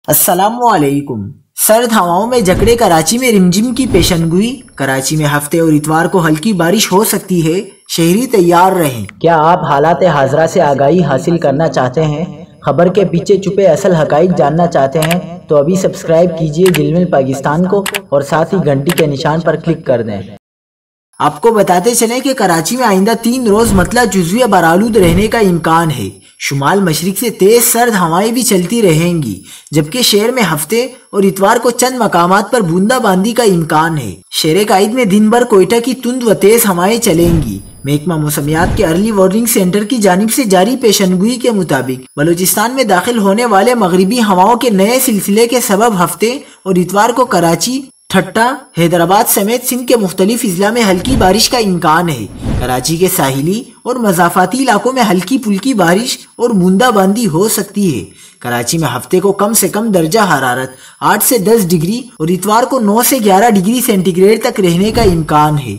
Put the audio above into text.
السلام علیکم۔ سرد ہواؤں میں جکڑے کراچی میں رمجم کی پیشنگوئی۔ کراچی میں ہفتے اور اتوار کو ہلکی بارش ہو سکتی ہے، شہری تیار رہیں۔ کیا آپ حالات حاضرہ سے آگاہی حاصل کرنا چاہتے ہیں؟ خبر کے پیچھے چھپے اصل حقائق جاننا چاہتے ہیں تو ابھی سبسکرائب کیجئے جلمل پاکستان کو اور ساتھ ہی گھنٹی کے نشان پر کلک کر دیں۔ آپ کو بتاتے چلیں کہ کراچی میں آئندہ 3 روز مطلع جزوی بارآلود رہنے کا امکان ہے۔ شمال مشرق سے تیز سرد ہوائیں بھی چلتی رہیں گی، جبکہ شہر میں ہفتے اور اتوار کو چند مقامات پر بوندا باندی کا امکان ہے۔ شہر قائد میں دن بھر کوئٹہ کی تند و تیز ہوائیں چلیں گی۔ محکمہ موسمیات کے ارلی وارننگ سینٹر کی جانب سے جاری پیشنگوئی کے مطابق بلوچستان میں داخل ہونے والے مغربی ہواؤں کے نئے سلسلے کے سبب ہفتے اور اتوار کو کراچی، ٹھٹہ، حیدرآباد سمیت سندھ کے مختلف اضلاع میں ہلکی بارش کا امکان ہے۔ کراچی کے ساحلی اور مضافاتی علاقوں میں ہلکی پھلکی بارش اور بوندا باندی ہو سکتی ہے۔ کراچی میں ہفتے کو کم سے کم درجہ حرارت 8 سے 10 ڈگری اور اتوار کو 9 سے 11 ڈگری سینٹی گریڈ تک رہنے کا امکان ہے۔